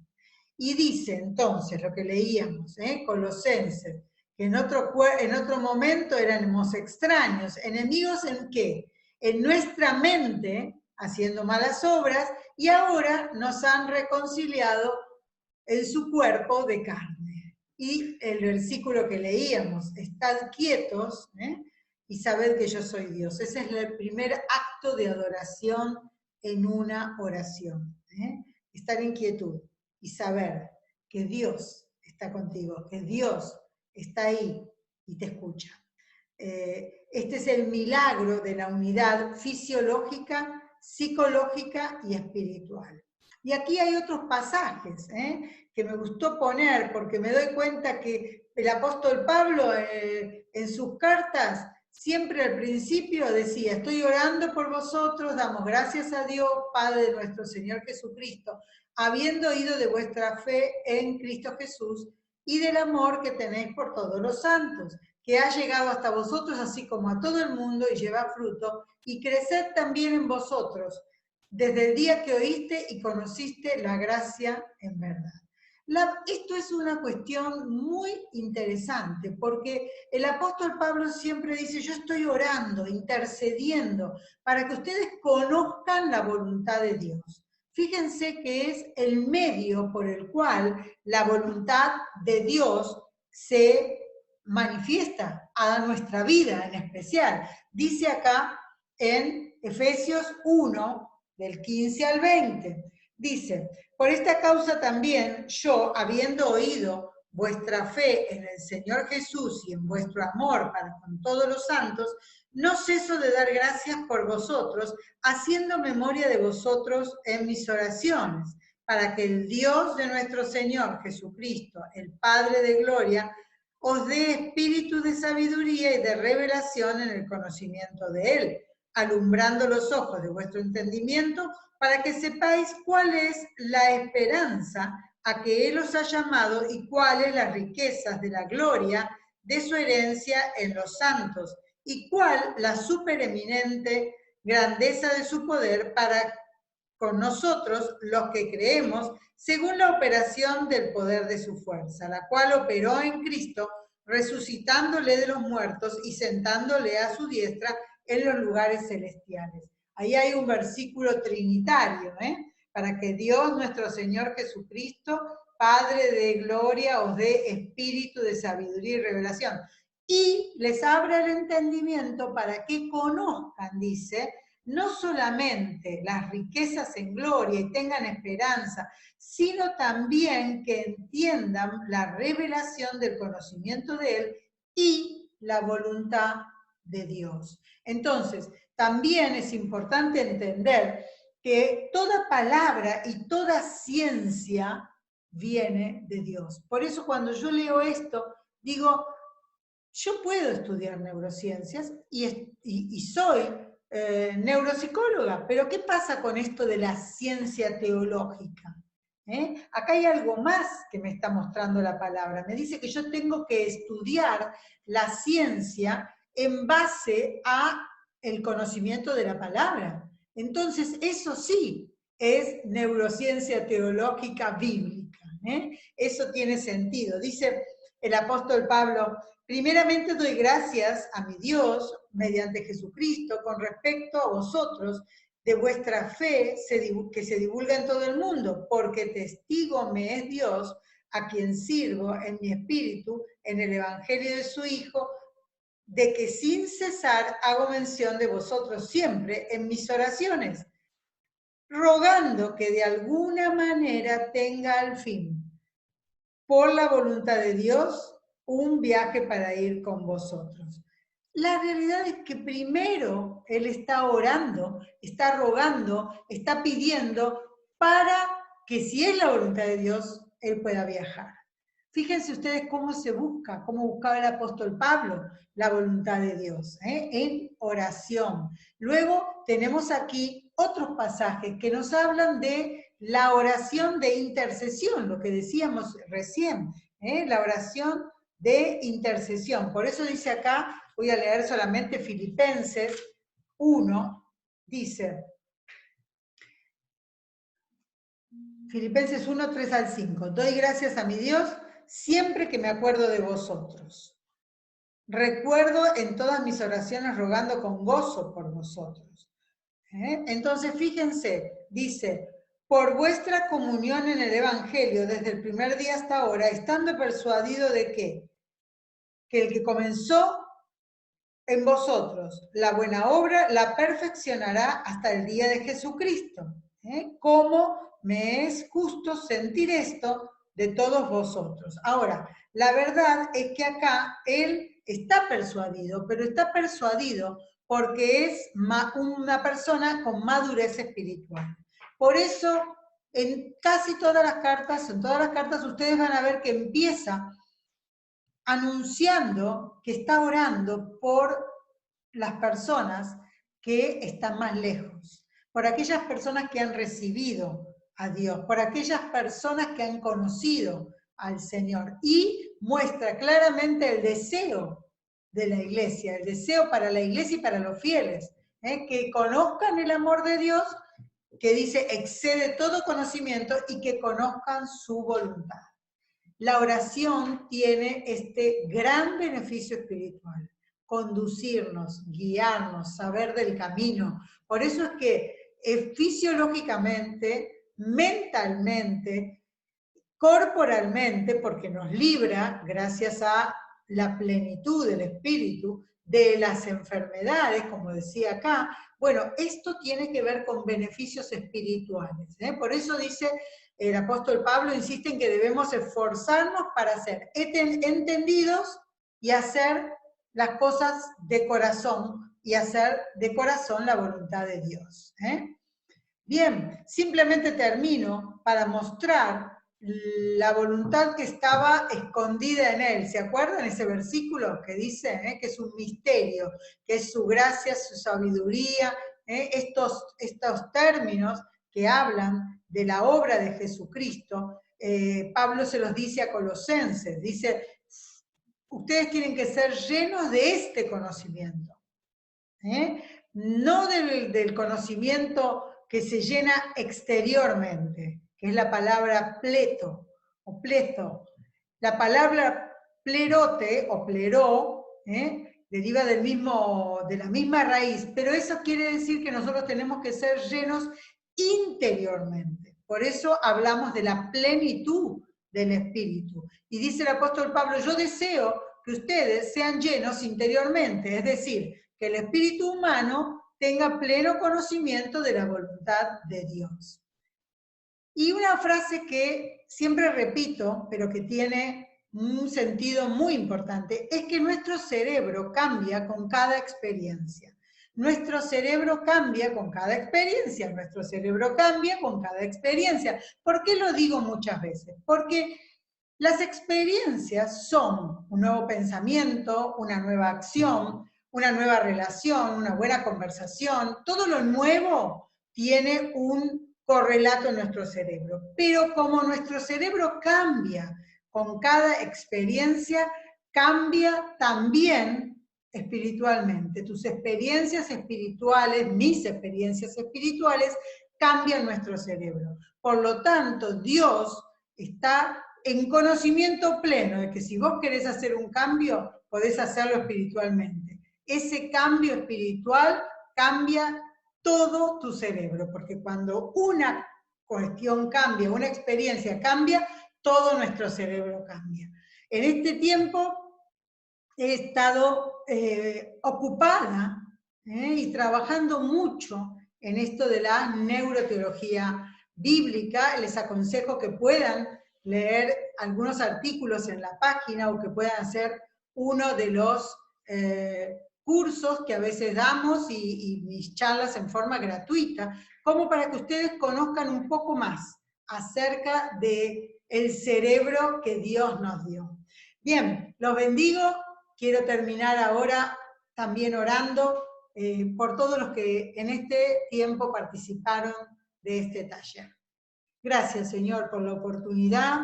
Y dice entonces, lo que leíamos, Colosenses, que en otro momento éramos extraños, enemigos ¿en qué? En nuestra mente, haciendo malas obras, y ahora nos han reconciliado en su cuerpo de carne. Y el versículo que leíamos, estad quietos, y sabed que yo soy Dios. Ese es el primer acto de adoración en una oración. Estar en quietud y saber que Dios está contigo, que Dios está ahí y te escucha. Este es el milagro de la unidad fisiológica, psicológica y espiritual. Y aquí hay otros pasajes que me gustó poner porque me doy cuenta que el apóstol Pablo en sus cartas siempre al principio decía, estoy orando por vosotros, damos gracias a Dios, Padre de nuestro Señor Jesucristo, habiendo oído de vuestra fe en Cristo Jesús y del amor que tenéis por todos los santos, que ha llegado hasta vosotros así como a todo el mundo y lleva fruto, y creced también en vosotros, desde el día que oíste y conociste la gracia en verdad. Esto es una cuestión muy interesante, porque el apóstol Pablo siempre dice, yo estoy orando, intercediendo, para que ustedes conozcan la voluntad de Dios. Fíjense que es el medio por el cual la voluntad de Dios se manifiesta a nuestra vida en especial. Dice acá en Efesios 1, del 15 al 20, Dice, por esta causa también yo, habiendo oído vuestra fe en el Señor Jesús y en vuestro amor para con todos los santos, no ceso de dar gracias por vosotros, haciendo memoria de vosotros en mis oraciones, para que el Dios de nuestro Señor Jesucristo, el Padre de gloria, os dé espíritu de sabiduría y de revelación en el conocimiento de Él, alumbrando los ojos de vuestro entendimiento, para que sepáis cuál es la esperanza a que Él os ha llamado y cuáles las riquezas de la gloria de su herencia en los santos, y cuál la supereminente grandeza de su poder para con nosotros, los que creemos, según la operación del poder de su fuerza, la cual operó en Cristo, resucitándole de los muertos y sentándole a su diestra en los lugares celestiales. Ahí hay un versículo trinitario, para que Dios, nuestro Señor Jesucristo, Padre de gloria, os dé espíritu de sabiduría y revelación. Y les abra el entendimiento para que conozcan, dice, no solamente las riquezas en gloria y tengan esperanza, sino también que entiendan la revelación del conocimiento de Él y la voluntad de Dios. Entonces, también es importante entender que toda palabra y toda ciencia viene de Dios. Por eso cuando yo leo esto, digo, yo puedo estudiar neurociencias y soy neuropsicóloga, pero ¿qué pasa con esto de la ciencia teológica? Acá hay algo más que me está mostrando la palabra. Me dice que yo tengo que estudiar la ciencia en base a el conocimiento de la palabra. Entonces, eso sí es neurociencia teológica bíblica. Eso tiene sentido. Dice el apóstol Pablo, primeramente doy gracias a mi Dios, mediante Jesucristo, con respecto a vosotros, de vuestra fe que se divulga en todo el mundo, porque testigo me es Dios, a quien sirvo en mi espíritu, en el evangelio de su Hijo, de que sin cesar hago mención de vosotros siempre en mis oraciones, rogando que de alguna manera tenga al fin, por la voluntad de Dios, un viaje para ir con vosotros. La realidad es que primero Él está orando, está rogando, está pidiendo para que si es la voluntad de Dios, Él pueda viajar. Fíjense ustedes cómo se busca, cómo buscaba el apóstol Pablo la voluntad de Dios, en oración. Luego tenemos aquí otros pasajes que nos hablan de la oración de intercesión, lo que decíamos recién, la oración de intercesión. Por eso dice acá, voy a leer solamente Filipenses 1, dice, Filipenses 1, 3 al 5, doy gracias a mi Dios siempre que me acuerdo de vosotros. Recuerdo en todas mis oraciones rogando con gozo por vosotros. Entonces, fíjense, dice, por vuestra comunión en el Evangelio desde el primer día hasta ahora, estando persuadido de que el que comenzó en vosotros la buena obra la perfeccionará hasta el día de Jesucristo. ¿Cómo me es justo sentir esto de todos vosotros? Ahora, la verdad es que acá él está persuadido, pero está persuadido porque es una persona con madurez espiritual. Por eso, en casi todas las cartas ustedes van a ver que empieza anunciando que está orando por las personas que están más lejos, por aquellas personas que han recibido a Dios, por aquellas personas que han conocido al Señor, y muestra claramente el deseo de la iglesia, el deseo para la iglesia y para los fieles, que conozcan el amor de Dios, que dice excede todo conocimiento, y que conozcan su voluntad. La oración tiene este gran beneficio espiritual, conducirnos, guiarnos, saber del camino. Por eso es que fisiológicamente, mentalmente, corporalmente, porque nos libra, gracias a la plenitud del espíritu, de las enfermedades, como decía acá. Bueno, esto tiene que ver con beneficios espirituales. Por eso dice el apóstol Pablo, insiste en que debemos esforzarnos para ser entendidos y hacer las cosas de corazón, y hacer de corazón la voluntad de Dios. Bien, simplemente termino para mostrar la voluntad que estaba escondida en él. ¿Se acuerdan ese versículo que dice que es un misterio, que es su gracia, su sabiduría? Estos términos que hablan de la obra de Jesucristo, Pablo se los dice a Colosenses, dice, ustedes tienen que ser llenos de este conocimiento, no del conocimiento que se llena exteriormente, que es la palabra pleto o pleto. La palabra plerote o pleró deriva de la misma raíz, pero eso quiere decir que nosotros tenemos que ser llenos interiormente. Por eso hablamos de la plenitud del Espíritu. Y dice el apóstol Pablo, yo deseo que ustedes sean llenos interiormente, es decir, que el espíritu humano tenga pleno conocimiento de la voluntad de Dios. Y una frase que siempre repito, pero que tiene un sentido muy importante, es que nuestro cerebro cambia con cada experiencia. Nuestro cerebro cambia con cada experiencia, nuestro cerebro cambia con cada experiencia. ¿Por qué lo digo muchas veces? Porque las experiencias son un nuevo pensamiento, una nueva acción, una nueva relación, una buena conversación. Todo lo nuevo tiene un correlato en nuestro cerebro. Pero como nuestro cerebro cambia con cada experiencia, cambia también espiritualmente. Tus experiencias espirituales, mis experiencias espirituales, cambian nuestro cerebro. Por lo tanto, Dios está en conocimiento pleno de que si vos querés hacer un cambio, podés hacerlo espiritualmente. Ese cambio espiritual cambia todo tu cerebro, porque cuando una cuestión cambia, una experiencia cambia, todo nuestro cerebro cambia. En este tiempo he estado ocupada y trabajando mucho en esto de la neuroteología bíblica. Les aconsejo que puedan leer algunos artículos en la página o que puedan hacer uno de los cursos que a veces damos y mis charlas en forma gratuita, como para que ustedes conozcan un poco más acerca del cerebro que Dios nos dio. Bien, los bendigo. Quiero terminar ahora también orando por todos los que en este tiempo participaron de este taller. Gracias, Señor, por la oportunidad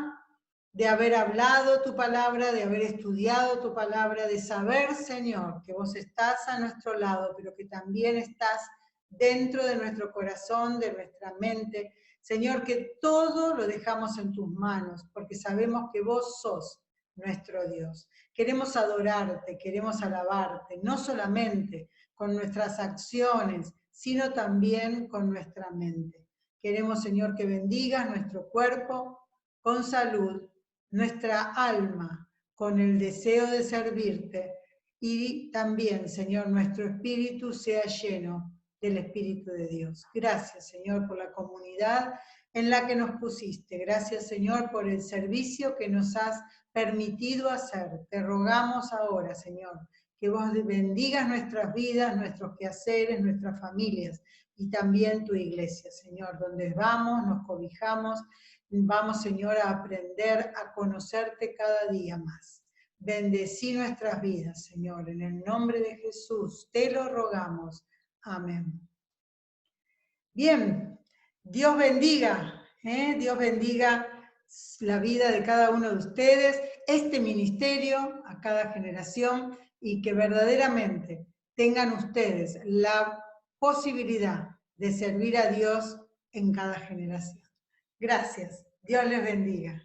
de haber hablado tu palabra, de haber estudiado tu palabra, de saber, Señor, que vos estás a nuestro lado, pero que también estás dentro de nuestro corazón, de nuestra mente. Señor, que todo lo dejamos en tus manos, porque sabemos que vos sos nuestro Dios. Queremos adorarte, queremos alabarte, no solamente con nuestras acciones, sino también con nuestra mente. Queremos, Señor, que bendigas nuestro cuerpo con salud, nuestra alma con el deseo de servirte, y también, Señor, nuestro espíritu sea lleno del Espíritu de Dios. Gracias, Señor, por la comunidad en la que nos pusiste. Gracias, Señor, por el servicio que nos has permitido hacer. Te rogamos ahora, Señor, que vos bendigas nuestras vidas, nuestros quehaceres, nuestras familias y también tu iglesia, Señor, donde vamos, nos cobijamos. Vamos, Señor, a aprender a conocerte cada día más. Bendecí nuestras vidas, Señor, en el nombre de Jesús. Te lo rogamos. Amén. Bien, Dios bendiga, Dios bendiga la vida de cada uno de ustedes, este ministerio, a cada generación, y que verdaderamente tengan ustedes la posibilidad de servir a Dios en cada generación. Gracias. Dios les bendiga.